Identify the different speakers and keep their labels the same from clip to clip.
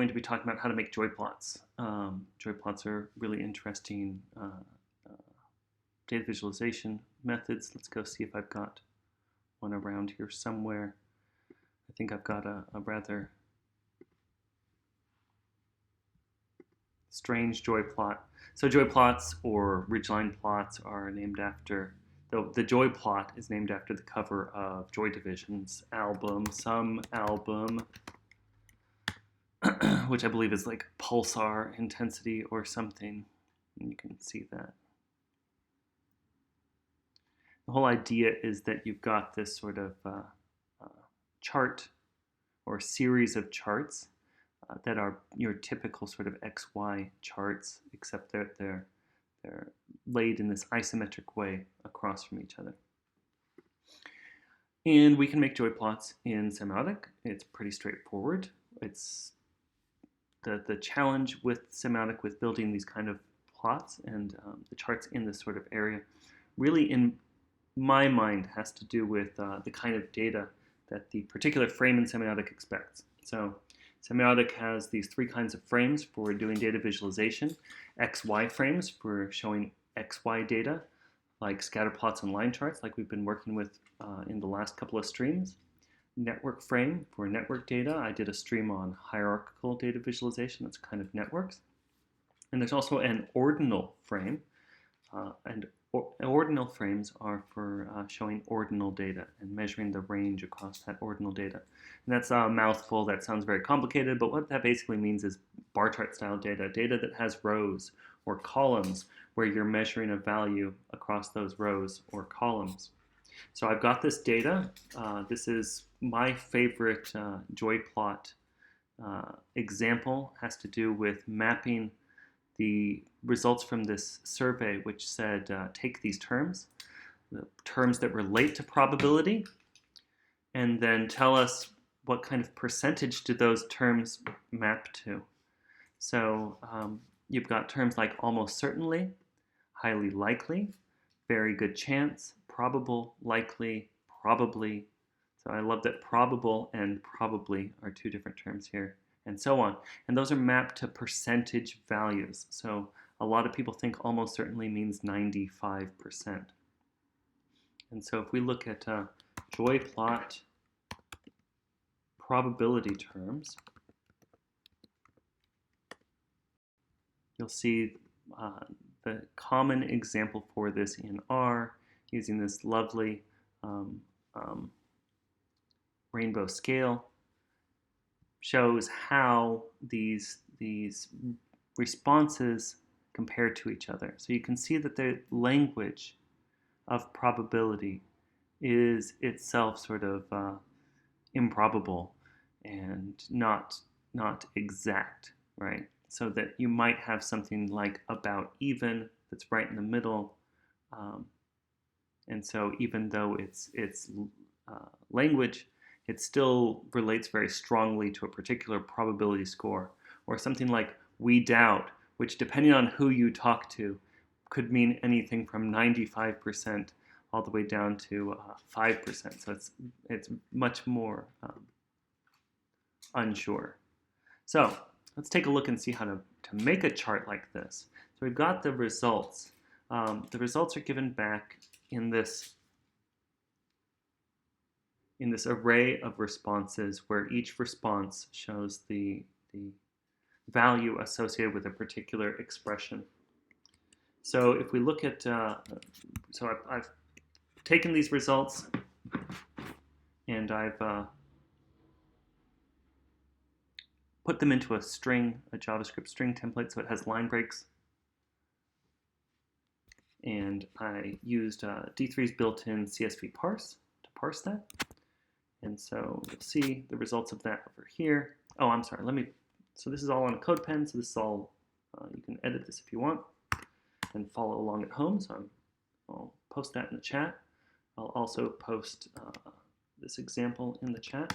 Speaker 1: going to be talking about how to make joy plots. Joy plots are really interesting data visualization methods. Let's go see if I've got one around here somewhere. I think I've got a rather strange joy plot. So joy plots or ridgeline plots are named after, the joy plot is named after the cover of Joy Division's album, some album, which I believe is like pulsar intensity or something. And you can see that. The whole idea is that you've got this sort of chart or series of charts that are your typical sort of XY charts, except that they're laid in this isometric way across from each other. And we can make joy plots in Semiotic. It's pretty straightforward. It's the challenge with Semiotic, with building these kind of plots and the charts in this sort of area, really in my mind has to do with the kind of data that the particular frame in Semiotic expects. So Semiotic has these three kinds of frames for doing data visualization: XY frames for showing XY data, like scatter plots and line charts, like we've been working with in the last couple of streams. Network frame for network data. I did a stream on hierarchical data visualization. That's kind of networks. And there's also an ordinal frame, and ordinal frames are for showing ordinal data and measuring the range across that ordinal data. And that's a mouthful. That sounds very complicated, but what that basically means is bar chart style data, data that has rows or columns where you're measuring a value across those rows or columns. So I've got this data. This is my favorite joy plot example. Has to do with mapping the results from this survey, which said take these terms, the terms that relate to probability, and then tell us what kind of percentage do those terms map to. So you've got terms like almost certainly, highly likely, very good chance, probable, likely, probably. So I love that probable and probably are two different terms here, and so on. And those are mapped to percentage values. So a lot of people think almost certainly means 95%. And so if we look at joy plot probability terms, you'll see the common example for this in R, using this lovely rainbow scale, shows how these responses compare to each other. So you can see that the language of probability is itself sort of improbable and not exact, right? So that you might have something like about even that's right in the middle, and so even though it's language, it still relates very strongly to a particular probability score. Or something like we doubt, which depending on who you talk to could mean anything from 95% all the way down to 5%. So it's much more unsure. So let's take a look and see how to make a chart like this. So we've got the results. The results are given back in this array of responses where each response shows the value associated with a particular expression. So if we look at, so I've taken these results and I've put them into a string, a JavaScript string template, so it has line breaks. And I used D3's built-in CSV parse to parse that. And so you'll see the results of that over here. Oh, I'm sorry, so this is all on a code pen, so this is all, you can edit this if you want and follow along at home. So I'll post that in the chat. I'll also post this example in the chat.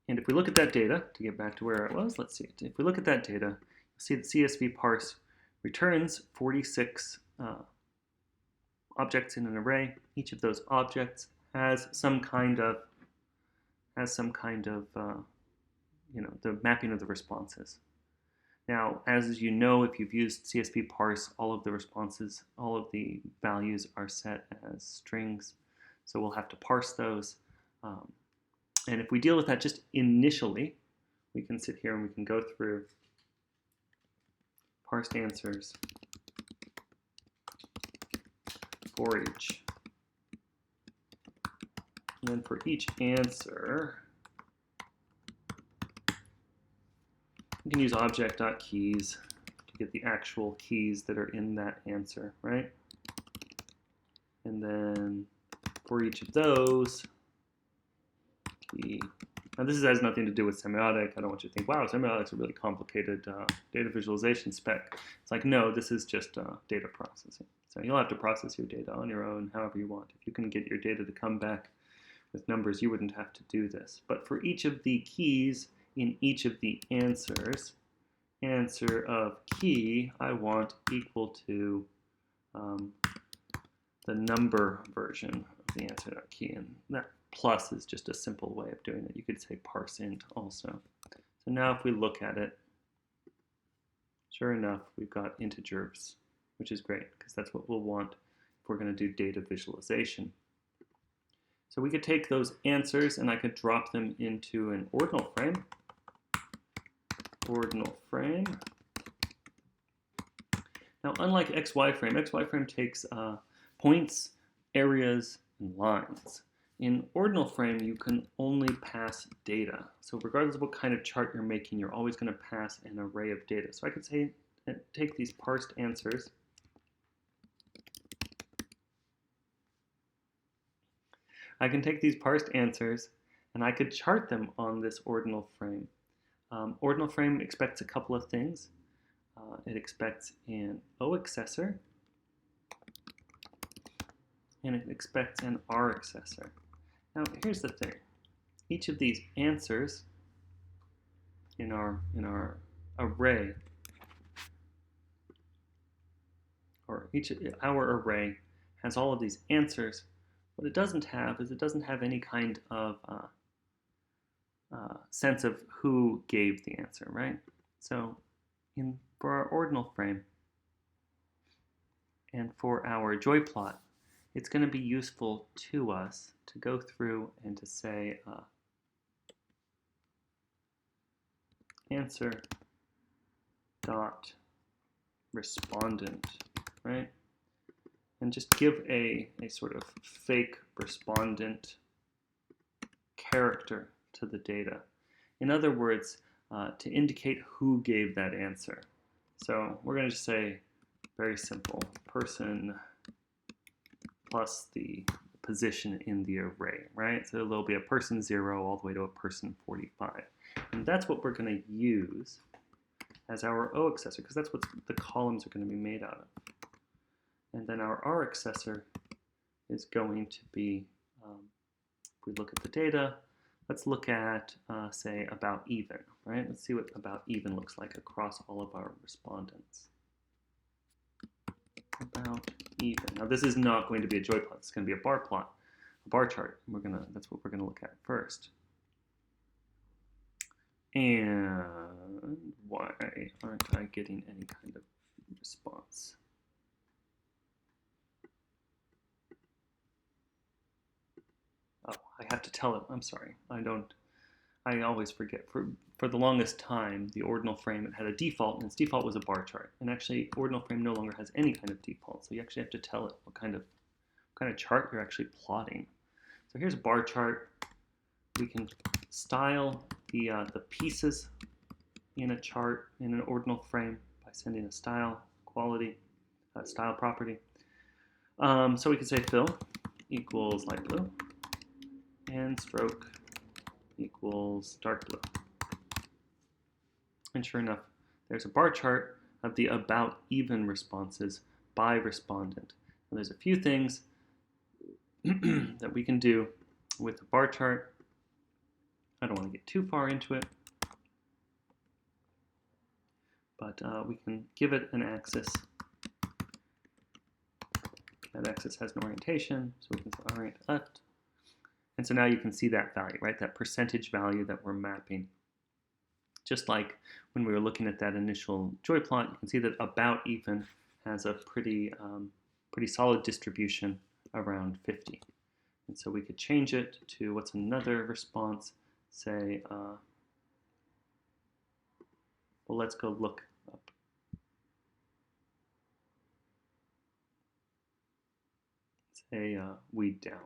Speaker 1: And if we look at that data, to get back to where it was, let's see. If we look at that data, you'll see that CSV parse returns 46 objects in an array. Each of those objects has some kind of as some kind of, the mapping of the responses. Now, as you know, if you've used CSV parse, all of the responses, all of the values are set as strings. So we'll have to parse those. And if we deal with that just initially, we can sit here and we can go through parsed answers for each. And then for each answer, you can use object.keys to get the actual keys that are in that answer, right? And then for each of those, now this has nothing to do with semiotic. I don't want you to think, wow, semiotic's a really complicated data visualization spec. It's like, no, this is just data processing. So you'll have to process your data on your own, however you want. If you can get your data to come back with numbers, you wouldn't have to do this. But for each of the keys in each of the answers, answer of key, I want equal to the number version of the answer.key. And that plus is just a simple way of doing it. You could say parse int also. So now if we look at it, sure enough, we've got integers, which is great because that's what we'll want if we're going to do data visualization. So we could take those answers and I could drop them into an ordinal frame. Ordinal frame. Now, unlike XY frame takes points, areas, and lines. In ordinal frame, you can only pass data. So regardless of what kind of chart you're making, you're always going to pass an array of data. So I could say, take these parsed answers. I can take these parsed answers and I could chart them on this ordinal frame. Ordinal frame expects a couple of things. It expects an O accessor and it expects an R accessor. Now here's the thing. Each of these answers in our array, or our array has all of these answers. What it doesn't have is it doesn't have any kind of sense of who gave the answer, right? So for our ordinal frame and for our joy plot, it's going to be useful to us to go through and to say answer dot respondent, right? And just give a sort of fake respondent character to the data. In other words, to indicate who gave that answer. So we're going to just say, very simple, person plus the position in the array, right? So there'll be a person 0 all the way to a person 45. And that's what we're going to use as our O accessor, because that's what the columns are going to be made out of. And then our R accessor is going to be, if we look at the data, let's look at, say, about even, right? Let's see what about even looks like across all of our respondents. About even. Now, this is not going to be a joy plot. It's going to be a bar plot, a bar chart. That's what we're going to look at first. And why aren't I getting any kind of response? Oh, I have to tell it. I'm sorry. I always forget. For the longest time, the ordinal frame, it had a default, and its default was a bar chart. And actually, ordinal frame no longer has any kind of default. So you actually have to tell it what kind of chart you're actually plotting. So here's a bar chart. We can style the pieces in a chart in an ordinal frame by sending a style quality, style property. So we can say fill equals light blue and stroke equals dark blue. And sure enough, there's a bar chart of the about even responses by respondent. And there's a few things that we can do with the bar chart. I don't want to get too far into it, but we can give it an axis. That axis has an orientation, so we can say orient left. And so now you can see that value, right? That percentage value that we're mapping. Just like when we were looking at that initial joy plot, you can see that about even has a pretty solid distribution around 50. And so we could change it to, what's another response? Say, well, let's go look up. Say we downed.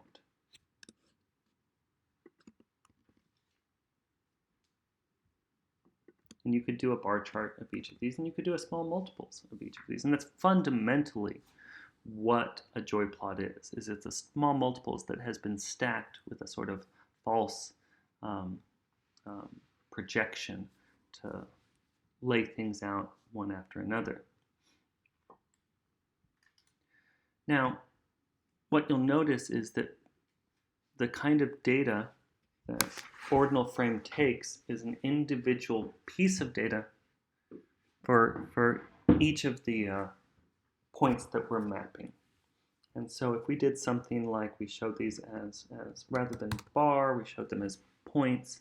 Speaker 1: And you could do a bar chart of each of these, and you could do a small multiples of each of these. And that's fundamentally what a joy plot is it's a small multiples that has been stacked with a sort of false projection to lay things out one after another. Now, what you'll notice is that the kind of data that OrdinalFrame takes is an individual piece of data for each of the points that we're mapping. And so if we did something like we showed these as rather than bar, we showed them as points,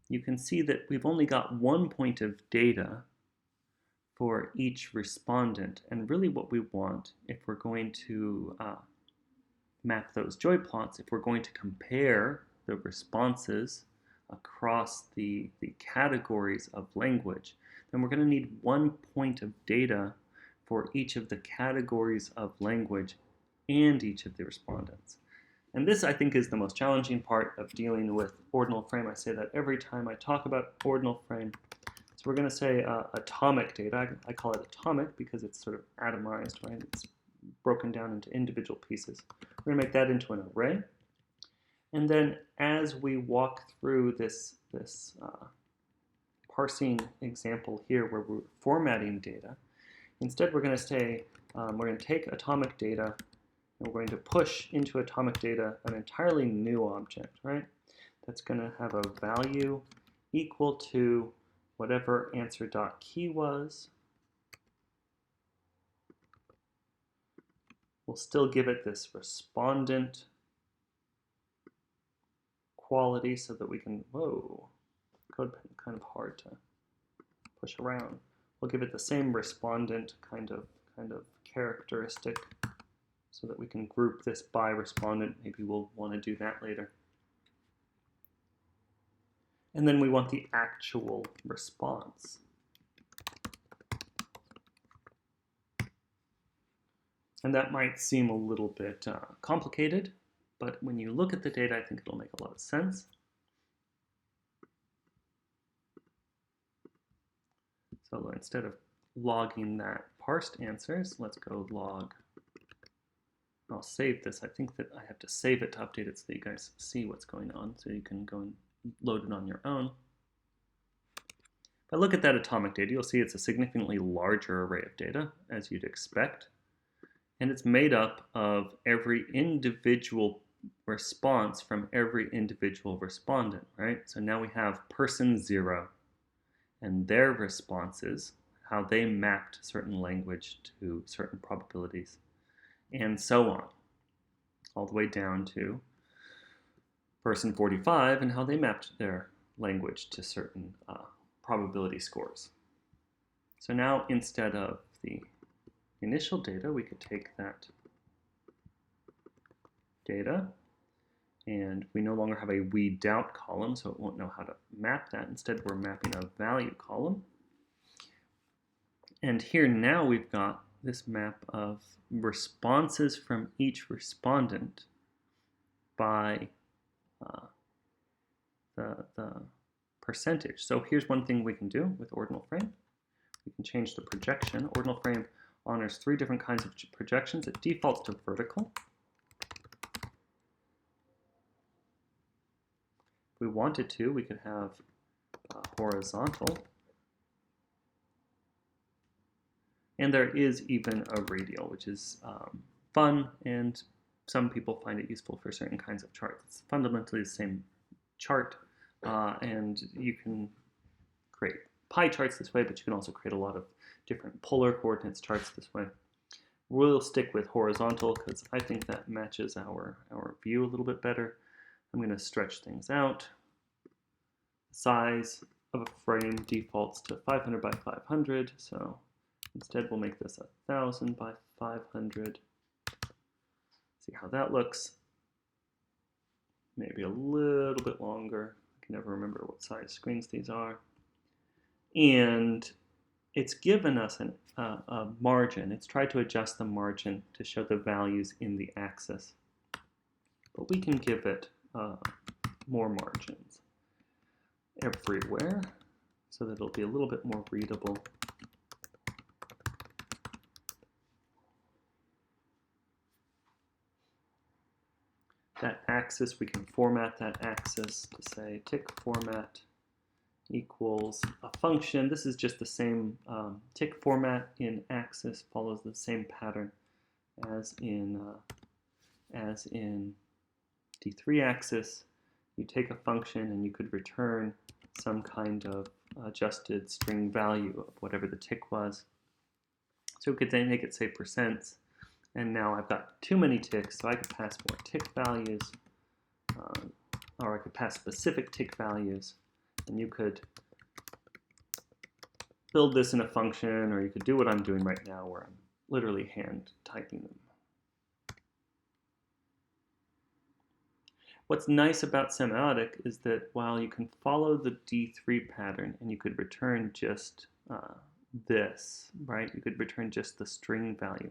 Speaker 1: you can see that we've only got one point of data for each respondent. And really what we want, if we're going to map those joy plots, if we're going to compare the responses across the categories of language, then we're going to need one point of data for each of the categories of language and each of the respondents. And this, I think, is the most challenging part of dealing with OrdinalFrame. I say that every time I talk about OrdinalFrame. So we're going to say atomic data. I call it atomic because it's sort of atomized, right? It's broken down into individual pieces. We're going to make that into an array. And then as we walk through this parsing example here where we're formatting data, instead we're going to say, we're going to take atomic data and we're going to push into atomic data an entirely new object, right? That's going to have a value equal to whatever answer.key was. We'll still give it this respondent quality so that we can, whoa, code pen kind of hard to push around. We'll give it the same respondent kind of characteristic so that we can group this by respondent. Maybe we'll want to do that later. And then we want the actual response. And that might seem a little bit complicated, but when you look at the data, I think it'll make a lot of sense. So instead of logging that parsed answers, let's go log. I'll save this. I think that I have to save it to update it so that you guys see what's going on, so you can go and load it on your own. If I look at that atomic data, you'll see it's a significantly larger array of data, as you'd expect. And it's made up of every individual response from every individual respondent, right? So now we have person 0 and their responses, how they mapped certain language to certain probabilities, and so on, all the way down to person 45 and how they mapped their language to certain probability scores. So now instead of the initial data, we could take that data, and we no longer have a we doubt column, so it won't know how to map that. Instead, we're mapping a value column. And here now we've got this map of responses from each respondent by the percentage. So here's one thing we can do with OrdinalFrame. We can change the projection. OrdinalFrame honors 3 different kinds of projections. It defaults to vertical. If we wanted to, we could have horizontal. And there is even a radial, which is fun, and some people find it useful for certain kinds of charts. It's fundamentally the same chart, and you can create pie charts this way, but you can also create a lot of different polar coordinates charts this way. We'll stick with horizontal because I think that matches our view a little bit better. I'm going to stretch things out. The size of a frame defaults to 500 by 500, so instead we'll make this 1000 by 500. See how that looks. Maybe a little bit longer. I can never remember what size screens these are. And it's given us a margin. It's tried to adjust the margin to show the values in the axis. But we can give it more margins everywhere so that it'll be a little bit more readable. That axis, we can format that axis to say tick format equals a function. This is just the same tick format in axis, follows the same pattern as in D3 axis. You take a function and you could return some kind of adjusted string value of whatever the tick was. So we could then make it say %. And now I've got too many ticks, so I could pass more tick values, or I could pass specific tick values. And you could build this in a function, or you could do what I'm doing right now where I'm literally hand typing them. What's nice about semiotic is that while you can follow the D3 pattern and you could return just this, right? You could return just the string value.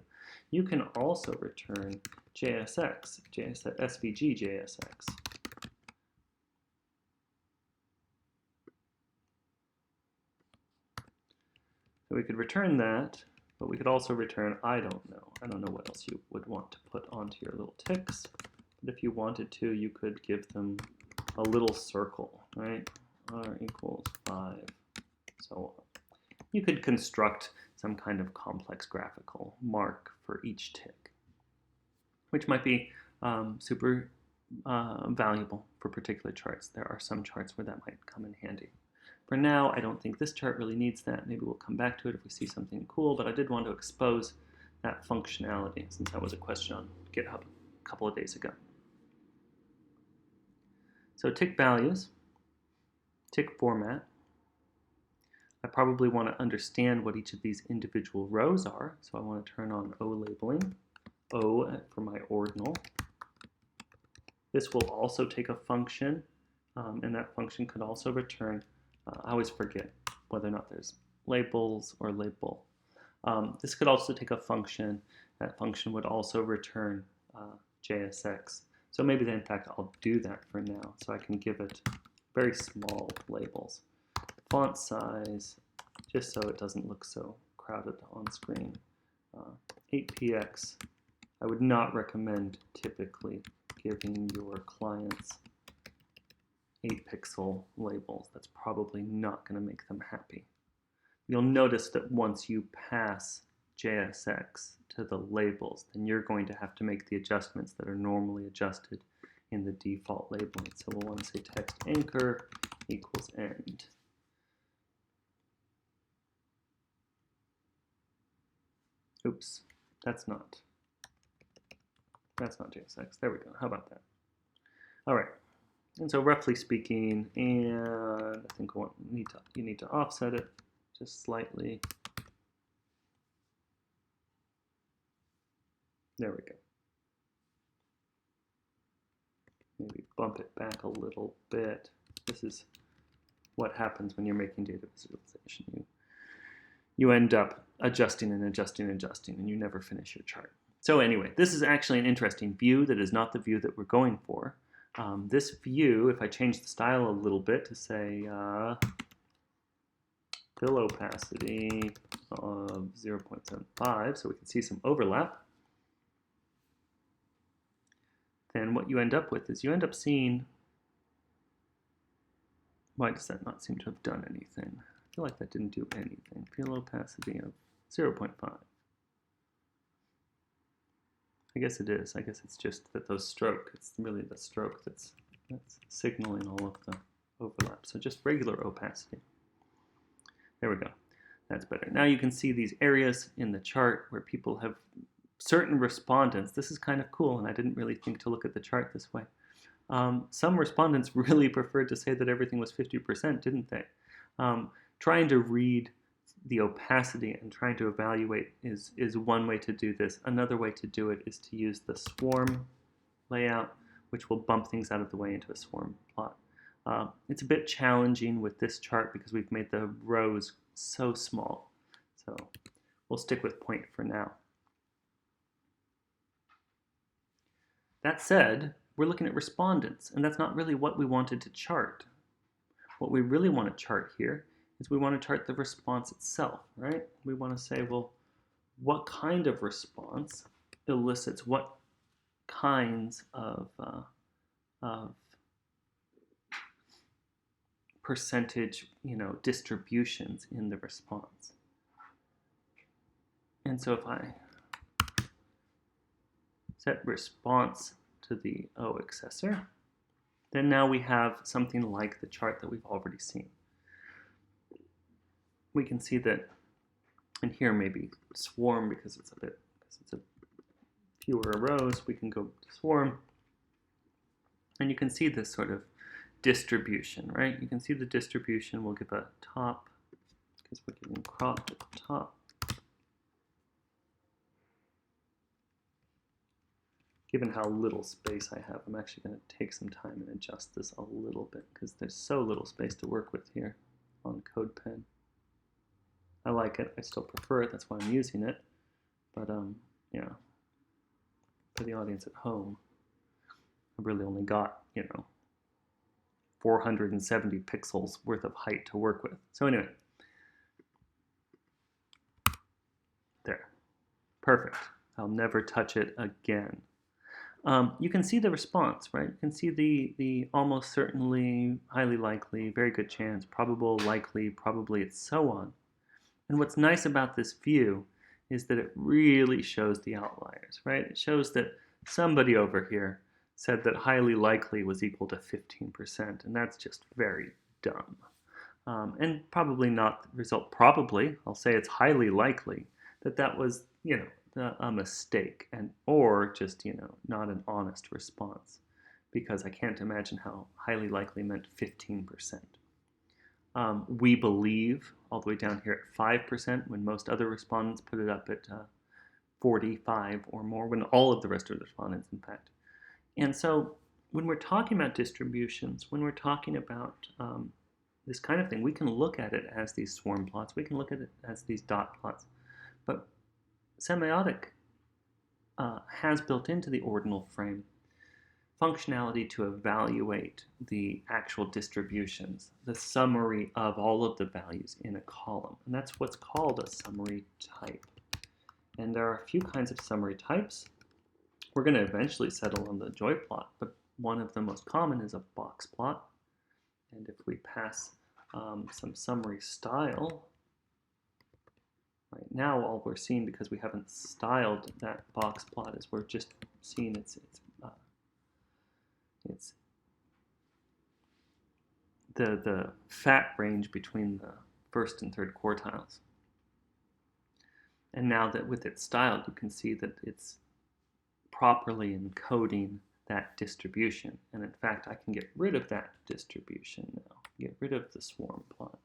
Speaker 1: You can also return JSX, SVG JSX. So we could return that, but we could also return I don't know. I don't know what else you would want to put onto your little ticks. But if you wanted to, you could give them a little circle, right? R equals 5, so on. You could construct some kind of complex graphical mark for each tick, which might be super valuable for particular charts. There are some charts where that might come in handy. For now, I don't think this chart really needs that. Maybe we'll come back to it if we see something cool, but I did want to expose that functionality since that was a question on GitHub a couple of days ago. So tick values, tick format. I probably want to understand what each of these individual rows are, so I want to turn on O labeling, O for my ordinal. This will also take a function, and that function could also return, I always forget whether or not there's labels or label. This could also take a function. That function would also return JSX. So maybe in fact I'll do that for now, so I can give it very small labels. Font size, just so it doesn't look so crowded on screen. 8px. I would not recommend typically giving your clients 8-pixel labels. That's probably not going to make them happy. You'll notice that once you pass JSX to the labels, then you're going to have to make the adjustments that are normally adjusted in the default labeling. So we'll want to say text anchor equals end. Oops, that's not JSX. There we go. How about that? All right. And so roughly speaking, and I think you need to offset it just slightly. There we go. Maybe bump it back a little bit. This is what happens when you're making data visualization. You end up adjusting and adjusting and adjusting, and you never finish your chart. So anyway, this is actually an interesting view that is not the view that we're going for. This view, if I change the style a little bit to say fill opacity of 0.75, so we can see some overlap, then what you end up with is you end up seeing, why does that not seem to have done anything? I feel like that didn't do anything. Fill opacity of 0.5. I guess it is. I guess it's just that those stroke, it's really the stroke that's signaling all of the overlap. So just regular opacity. There we go. That's better. Now you can see these areas in the chart where people have certain respondents. This is kind of cool, and I didn't really think to look at the chart this way. Some respondents really preferred to say that everything was 50%, didn't they? Trying to read the opacity and trying to evaluate is one way to do this. Another way to do it is to use the swarm layout, which will bump things out of the way into a swarm plot. It's a bit challenging with this chart because we've made the rows so small. So we'll stick with point for now. That said, we're looking at respondents, and that's not really what we wanted to chart. What we really want to chart here is we want to chart the response itself, right? We want to say, well, what kind of response elicits what kinds of percentage, distributions in the response. And so if I set response to the O accessor, then now we have something like the chart that we've already seen. We can see that, and here maybe swarm because it's a fewer rows, we can go to swarm, and you can see this sort of distribution, right? You can see the distribution. We'll give a top because we're giving crop at the top. Given how little space I have, I'm actually going to take some time and adjust this a little bit because there's so little space to work with here on CodePen. I like it. I still prefer it. That's why I'm using it. But yeah, for the audience at home, I really only got 470 pixels worth of height to work with. So anyway, there, perfect. I'll never touch it again. You can see the response, right? You can see the almost certainly, highly likely, very good chance, probable, likely, probably, and so on. And what's nice about this view is that it really shows the outliers, right? It shows that somebody over here said that highly likely was equal to 15%, and that's just very dumb. And probably not the result, probably, I'll say it's highly likely that that was, a mistake or just, not an honest response, because I can't imagine how highly likely meant 15%. We believe all the way down here at 5% when most other respondents put it up at 45 or more, when all of the rest of the respondents, in fact. And so when we're talking about distributions, when we're talking about this kind of thing, we can look at it as these swarm plots. We can look at it as these dot plots. But Semiotic has built into the OrdinalFrame functionality to evaluate the actual distributions, the summary of all of the values in a column. And that's what's called a summary type. And there are a few kinds of summary types. We're going to eventually settle on the joy plot, but one of the most common is a boxplot. And if we pass some summary style, right now all we're seeing, because we haven't styled that boxplot, is we're just seeing it's the fat range between the first and third quartiles. And now that with it styled, you can see that it's properly encoding that distribution. And in fact, I can get rid of that distribution now, get rid of the swarm plot,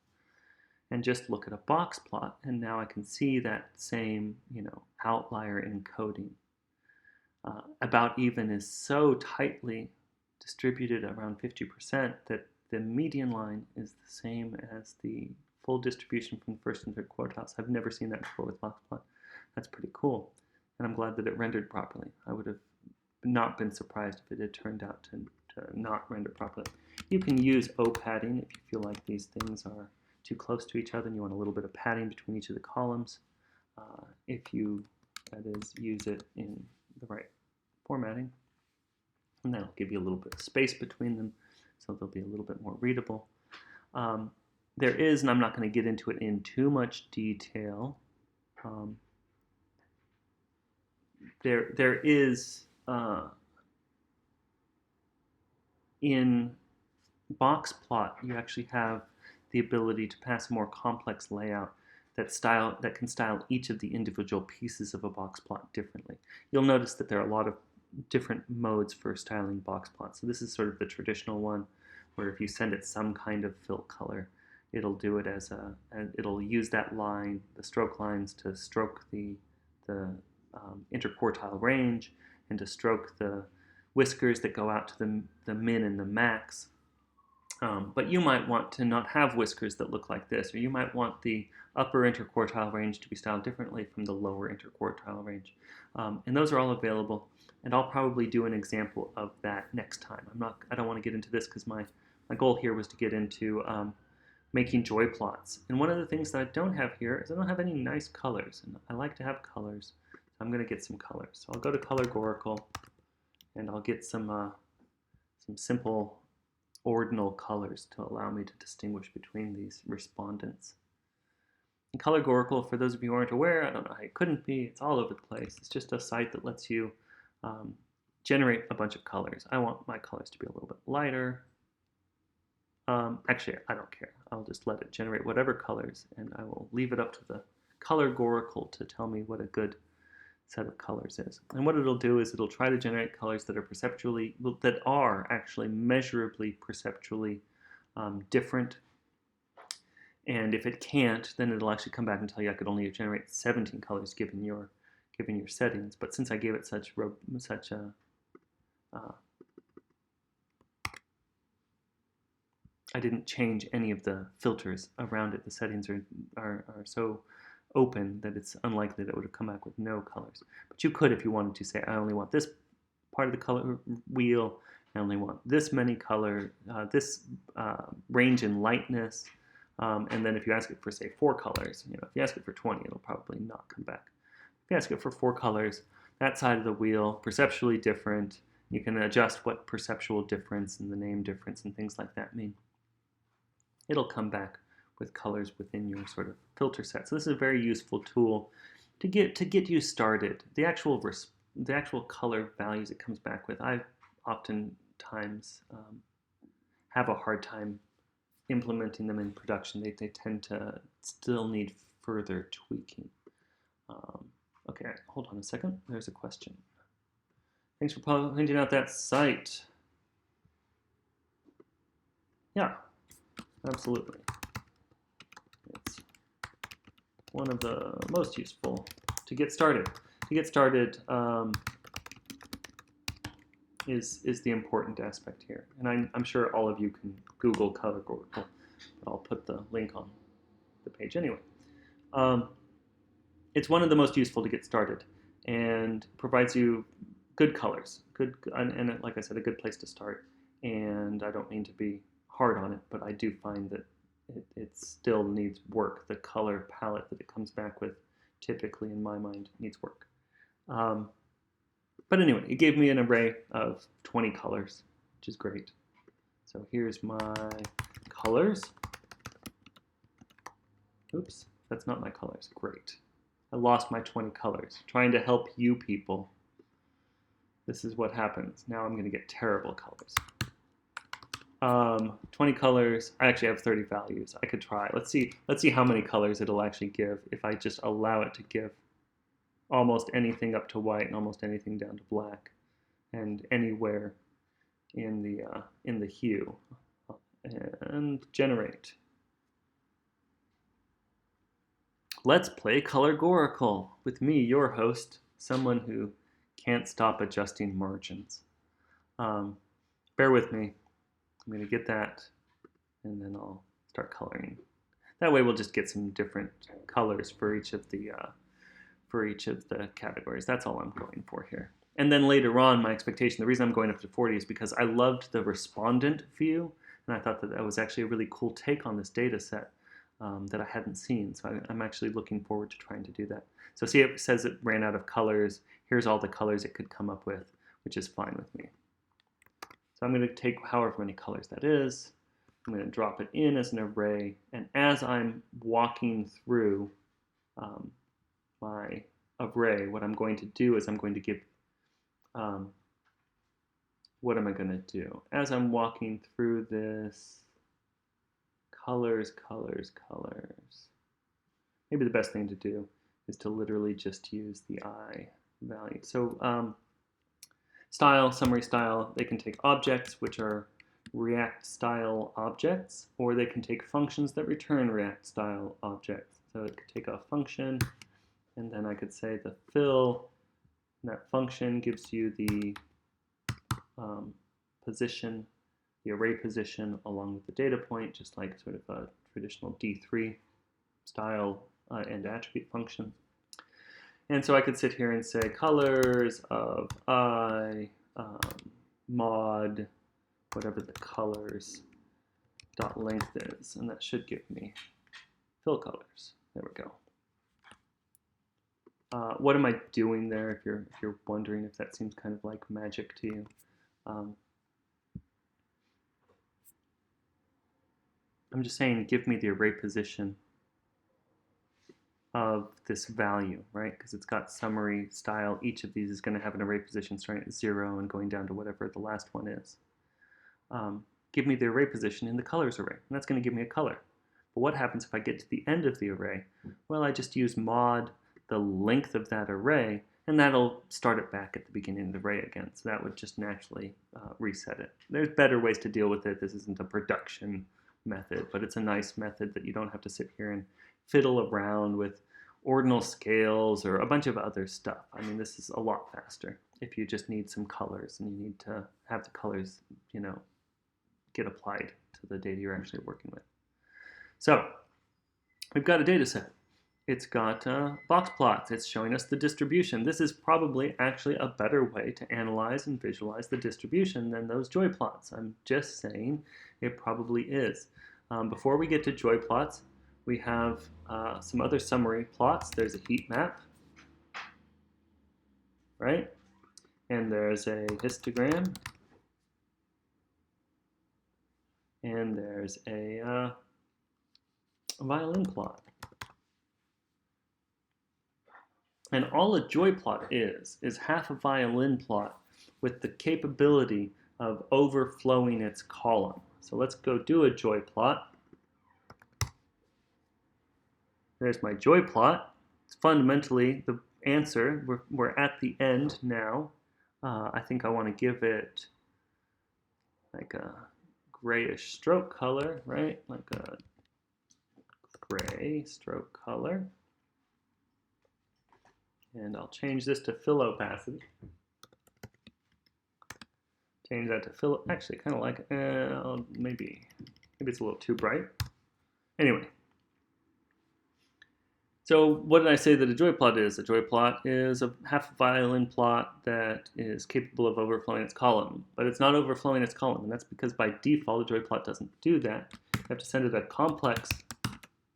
Speaker 1: and just look at a box plot, and now I can see that same, outlier encoding. About even is so tightly distributed around 50% that the median line is the same as the full distribution from the first and third quartiles. I've never seen that before with Boxplot. That's pretty cool, and I'm glad that it rendered properly. I would have not been surprised if it had turned out to not render properly. You can use O-padding if you feel like these things are too close to each other and you want a little bit of padding between each of the columns. If you, that is, use it in the right formatting, and that'll give you a little bit of space between them, so they'll be a little bit more readable. There is, and I'm not going to get into it in too much detail, there is in Boxplot you actually have the ability to pass a more complex layout that can style each of the individual pieces of a box plot differently. You'll notice that there are a lot of different modes for styling box plots. So this is sort of the traditional one, where if you send it some kind of fill color, it'll do it as it'll use that line, the stroke lines, to stroke the interquartile range and to stroke the whiskers that go out to the min and the max. But you might want to not have whiskers that look like this, or you might want the upper interquartile range to be styled differently from the lower interquartile range. And those are all available, and I'll probably do an example of that next time. I don't want to get into this because my goal here was to get into making joy plots. And one of the things that I don't have here is I don't have any nice colors, and I like to have colors. So I'm going to get some colors. So I'll go to Categorical, and I'll get some simple ordinal colors to allow me to distinguish between these respondents. And Categorical, for those of you who aren't aware, I don't know how it couldn't be, it's all over the place. It's just a site that lets you generate a bunch of colors. I want my colors to be a little bit lighter. Actually, I don't care. I'll just let it generate whatever colors, and I will leave it up to the Categorical to tell me what a good set of colors is. And what it'll do is it'll try to generate colors that are actually measurably perceptually different. And if it can't, then it'll actually come back and tell you I could only generate 17 colors given your settings. But since I gave it I didn't change any of the filters around it. The settings are so open that it's unlikely that it would have come back with no colors. But you could, if you wanted to, say I only want this part of the color wheel, I only want this many color, this range in lightness, and then if you ask it for, say, 4 colors, if you ask it for 20, it'll probably not come back. If you ask it for 4 colors, that side of the wheel, perceptually different, you can adjust what perceptual difference and the name difference and things like that mean. It'll come back with colors within your sort of filter set. So this is a very useful tool to get you started. The actual color values it comes back with, I oftentimes have a hard time implementing them in production. They tend to still need further tweaking. Okay, hold on a second. There's a question. Thanks for pointing out that site. Yeah, absolutely. It's one of the most useful to get started. To get started is the important aspect here. And I'm sure all of you can Google Categorical, but I'll put the link on the page anyway. It's one of the most useful to get started and provides you good colors, and like I said, a good place to start. And I don't mean to be hard on it, but I do find that it still needs work. The color palette that it comes back with, typically in my mind, needs work. But anyway, it gave me an array of 20 colors, which is great. So here's my colors. Oops, that's not my colors. Great. I lost my 20 colors. Trying to help you people. This is what happens. Now I'm going to get terrible colors. 20 colors. I actually have 30 values. I could try. Let's see how many colors it'll actually give if I just allow it to give almost anything up to white and almost anything down to black, and anywhere in the hue. And generate. Let's play Categorical with me, your host, someone who can't stop adjusting margins. Bear with me. I'm going to get that, and then I'll start coloring. That way we'll just get some different colors for each of the categories. That's all I'm going for here. And then later on, my expectation, the reason I'm going up to 40 is because I loved the respondent view, and I thought that was actually a really cool take on this data set that I hadn't seen. So I'm actually looking forward to trying to do that. So see, it says it ran out of colors. Here's all the colors it could come up with, which is fine with me. So I'm going to take however many colors that is. I'm going to drop it in as an array. And as I'm walking through my array, what I'm going to do is I'm going to give, what am I going to do? As I'm walking through this, colors. Maybe the best thing to do is to literally just use the I value. So Style, summary style, they can take objects, which are React style objects, or they can take functions that return React style objects. So it could take a function, and then I could say the fill, and that function gives you the position, the array position along with the data point, just like sort of a traditional D3 style and attribute function. And so I could sit here and say colors of I mod whatever the colors dot length is, and that should give me fill colors. There we go. What am I doing there? If you're wondering if that seems kind of like magic to you, I'm just saying give me the array position of this value, right? Because it's got summary style. Each of these is going to have an array position starting at 0 and going down to whatever the last one is. Give me the array position in the colors array, and that's going to give me a color. But what happens if I get to the end of the array? Well, I just use mod the length of that array, and that'll start it back at the beginning of the array again. So that would just naturally reset it. There's better ways to deal with it. This isn't a production method, but it's a nice method that you don't have to sit here and fiddle around with ordinal scales or a bunch of other stuff. I mean, this is a lot faster if you just need some colors and you need to have the colors, you know, get applied to the data you're actually working with. So we've got a data set. It's got box plots. It's showing us the distribution. This is probably actually a better way to analyze and visualize the distribution than those joy plots. I'm just saying it probably is. Before we get to joy plots, we have some other summary plots. There's a heat map, right? And there's a histogram. And there's a violin plot. And all a joy plot is half a violin plot with the capability of overflowing its column. So let's go do a joy plot. There's my joy plot. It's fundamentally the answer. We're at the end now. I think I want to give it like a grayish stroke color, right? Like a gray stroke color. And I'll change this to fill opacity. Change that to fill, actually kind of like, maybe it's a little too bright. Anyway. So what did I say that a joy plot is? A joy plot is a half a violin plot that is capable of overflowing its column, but it's not overflowing its column, and that's because by default a joy plot doesn't do that. You have to send it a complex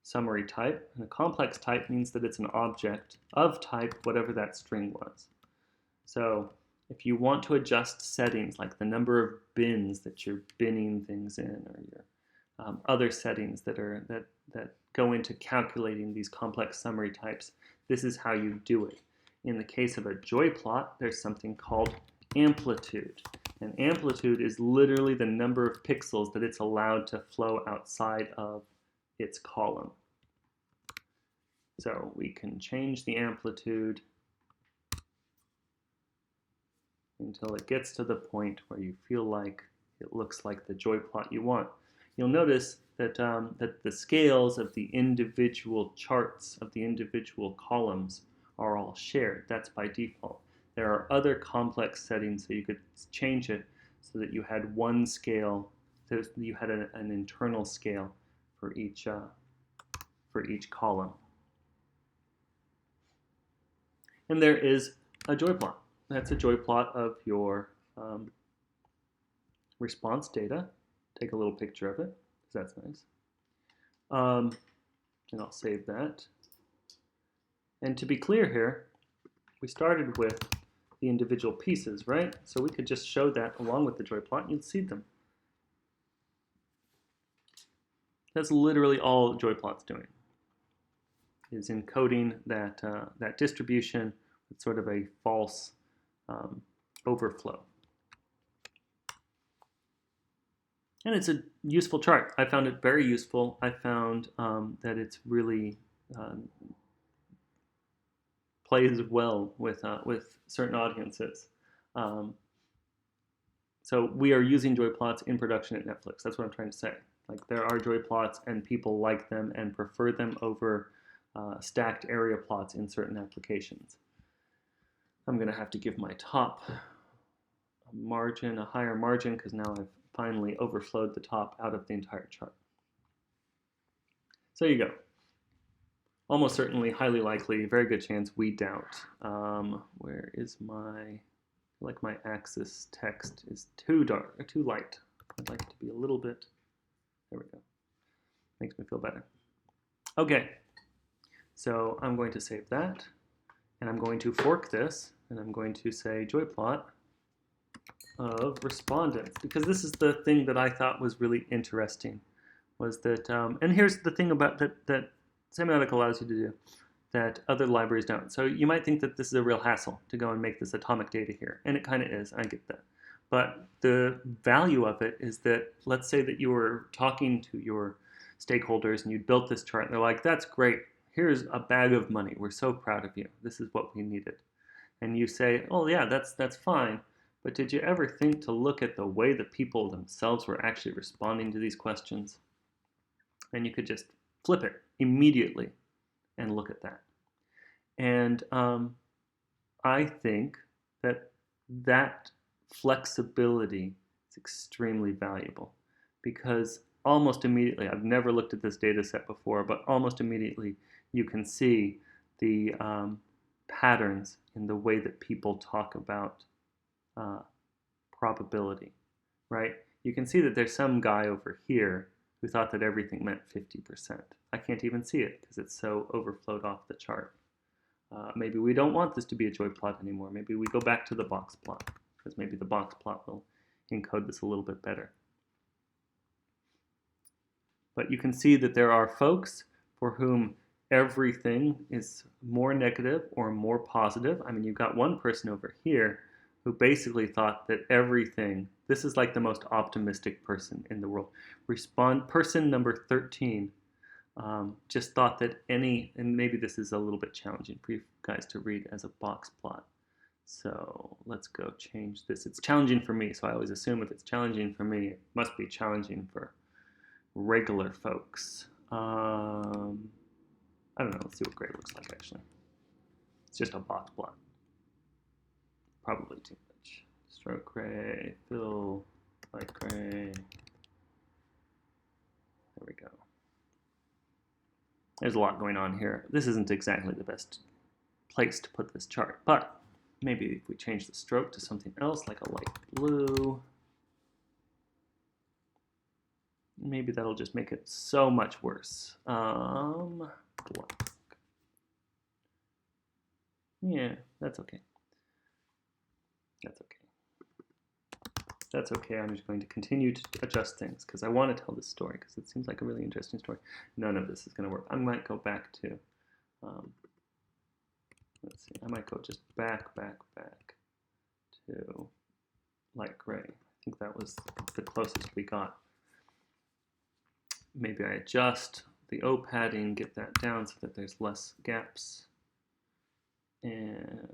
Speaker 1: summary type, and a complex type means that it's an object of type whatever that string was. So if you want to adjust settings like the number of bins that you're binning things in, or your other settings that go into calculating these complex summary types, this is how you do it. In the case of a joy plot, there's something called amplitude. And amplitude is literally the number of pixels that it's allowed to flow outside of its column. So we can change the amplitude until it gets to the point where you feel like it looks like the joy plot you want. You'll notice that, that the scales of the individual charts of the individual columns are all shared. That's by default. There are other complex settings so you could change it so that you had one scale, so you had an internal scale for each column. And there is a joy plot. That's a joy plot of your response data. Take a little picture of it, because that's nice. And I'll save that. And to be clear here, we started with the individual pieces, right? So we could just show that along with the joy plot, and you'd see them. That's literally all joy plot's doing, is encoding that, that distribution with sort of a false overflow. And it's a useful chart. I found it very useful. I found that it's really plays well with certain audiences. So we are using joy plots in production at Netflix. That's what I'm trying to say. Like there are joy plots and people like them and prefer them over stacked area plots in certain applications. I'm going to have to give my top margin a higher margin because now I've finally overflowed the top out of the entire chart. So there you go. Almost certainly, highly likely, very good chance, we doubt. Where is my, like my axis text is too dark, or too light. I'd like it to be a little bit, there we go. Makes me feel better. Okay, so I'm going to save that, and I'm going to fork this, and I'm going to say joy plot of respondents, because this is the thing that I thought was really interesting, was that, and here's the thing about that Semiotic allows you to do that other libraries don't. So you might think that this is a real hassle to go and make this atomic data here, and it kind of is, I get that. But the value of it is that, let's say that you were talking to your stakeholders and you built this chart, and they're like, that's great, here's a bag of money, we're so proud of you, this is what we needed. And you say, oh yeah, that's fine, but did you ever think to look at the way that people themselves were actually responding to these questions? And you could just flip it immediately and look at that. And I think that that flexibility is extremely valuable, because almost immediately, I've never looked at this data set before, but almost immediately you can see the patterns in the way that people talk about probability, right? You can see that there's some guy over here who thought that everything meant 50%. I can't even see it because it's so overflowed off the chart. Maybe we don't want this to be a joy plot anymore. Maybe we go back to the box plot, because maybe the box plot will encode this a little bit better. But you can see that there are folks for whom everything is more negative or more positive. I mean, you've got one person over here who basically thought that everything, this is like the most optimistic person in the world. Person number 13 just thought that any, and maybe this is a little bit challenging for you guys to read as a box plot. So let's go change this. It's challenging for me, so I always assume if it's challenging for me, it must be challenging for regular folks. I don't know, let's see what gray looks like actually. It's just a box plot. Probably too much. Stroke gray, fill, light gray. There we go. There's a lot going on here. This isn't exactly the best place to put this chart, but maybe if we change the stroke to something else, like a light blue, maybe that'll just make it so much worse. Black. Yeah, that's okay. That's okay. That's okay. I'm just going to continue to adjust things because I want to tell this story because it seems like a really interesting story. None of this is going to work. I might go back to, let's see, I might go just back to light gray. I think that was the closest we got. Maybe I adjust the O padding, get that down so that there's less gaps. And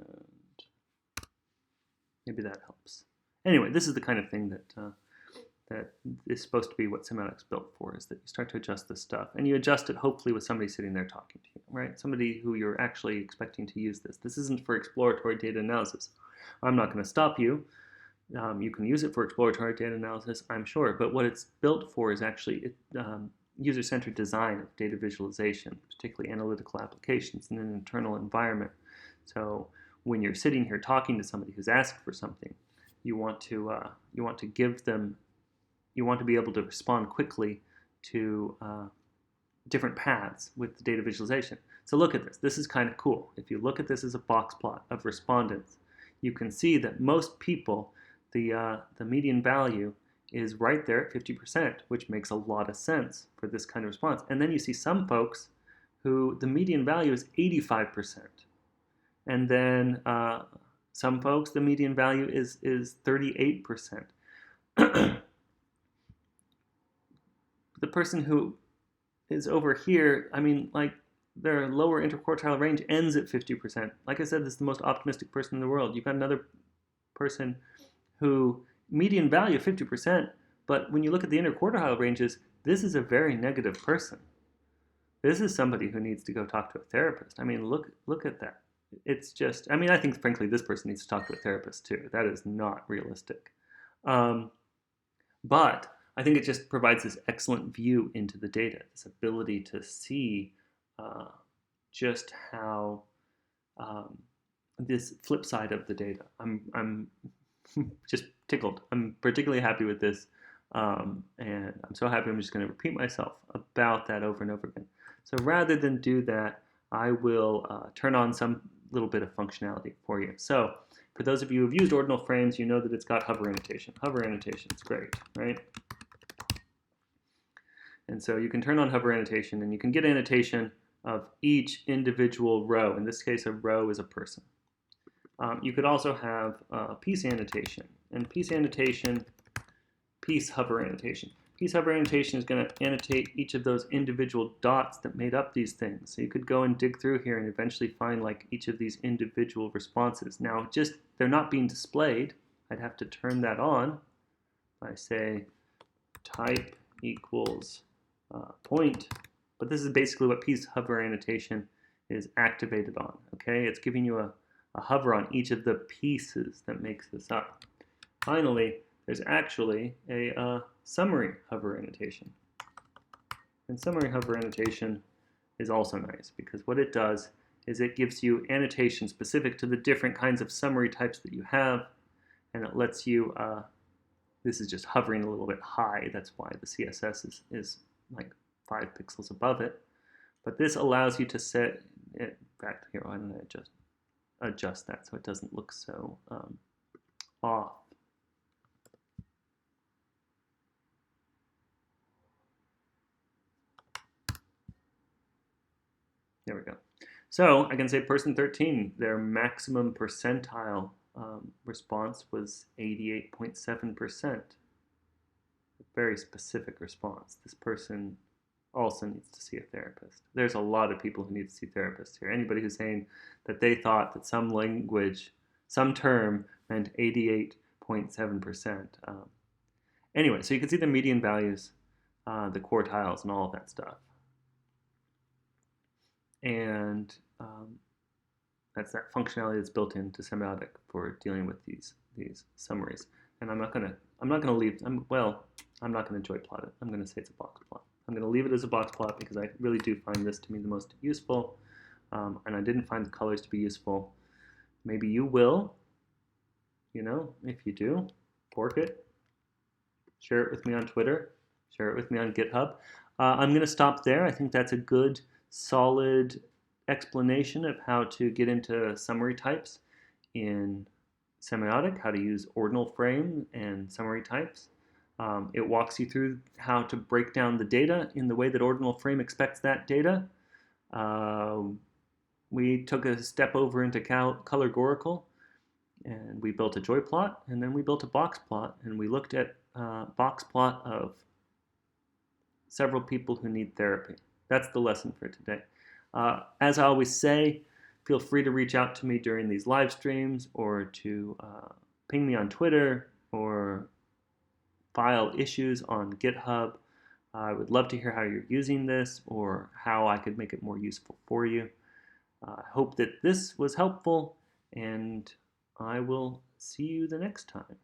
Speaker 1: maybe that helps. Anyway, this is the kind of thing that that is supposed to be what Semiotic's built for, is that you start to adjust this stuff, and you adjust it hopefully with somebody sitting there talking to you, right? Somebody who you're actually expecting to use this. This isn't for exploratory data analysis. I'm not going to stop you. You can use it for exploratory data analysis, I'm sure, but what it's built for is actually user-centered design of data visualization, particularly analytical applications in an internal environment. So when you're sitting here talking to somebody who's asked for something, you want to give them, you want to be able to respond quickly to different paths with the data visualization. So look at this. This is kind of cool. If you look at this as a box plot of respondents, you can see that most people, the median value is right there at 50%, which makes a lot of sense for this kind of response. And then you see some folks who the median value is 85%. And then some folks, the median value is 38%. The person who is over here, I mean, like, their lower interquartile range ends at 50%. Like I said, this is the most optimistic person in the world. You've got another person who median value 50%, but when you look at the interquartile ranges, this is a very negative person. This is somebody who needs to go talk to a therapist. I mean, look at that. It's just, I mean, I think frankly this person needs to talk to a therapist too. That is not realistic. But I think it just provides this excellent view into the data, this ability to see just how this flip side of the data. I'm just tickled. I'm particularly happy with this, and I'm so happy I'm just going to repeat myself about that over and over again. So rather than do that, I will turn on some little bit of functionality for you. So for those of you who've used ordinal frames, you know that it's got hover annotation. Hover annotation is great, right? And so you can turn on hover annotation, and you can get annotation of each individual row. In this case, a row is a person. You could also have piece annotation, and piece annotation, piece hover annotation. Piece hover annotation is going to annotate each of those individual dots that made up these things. So you could go and dig through here and eventually find like each of these individual responses. Now, just they're not being displayed. I'd have to turn that on. I say type equals point, but this is basically what piece hover annotation is activated on. Okay, it's giving you a hover on each of the pieces that makes this up. Finally, there's actually a summary hover annotation. And summary hover annotation is also nice because what it does is it gives you annotation specific to the different kinds of summary types that you have, and it lets you, this is just hovering a little bit high, that's why the CSS is like 5 pixels above it. But this allows you to set, in fact, here, why don't I adjust that so it doesn't look so off. There we go. So I can say person 13, their maximum percentile response was 88.7%. A very specific response. This person also needs to see a therapist. There's a lot of people who need to see therapists here. Anybody who's saying that they thought that some language, some term meant 88.7%. Anyway, so you can see the median values, the quartiles, and all of that stuff. And that's that functionality that's built into Semiotic for dealing with these summaries. And I'm not gonna leave. I'm not gonna joy plot it. I'm gonna say it's a box plot. I'm gonna leave it as a box plot because I really do find this to be the most useful. And I didn't find the colors to be useful. Maybe you will. You know, if you do, fork it. Share it with me on Twitter. Share it with me on GitHub. I'm gonna stop there. I think that's a good, solid explanation of how to get into summary types in Semiotic, how to use OrdinalFrame and summary types. It walks you through how to break down the data in the way that OrdinalFrame expects that data. We took a step over into Categorical, and we built a joy plot, and then we built a box plot, and we looked at box plot of several people who need therapy. That's the lesson for today. As I always say, feel free to reach out to me during these live streams or to ping me on Twitter or file issues on GitHub. I would love to hear how you're using this or how I could make it more useful for you. I hope that this was helpful, and I will see you the next time.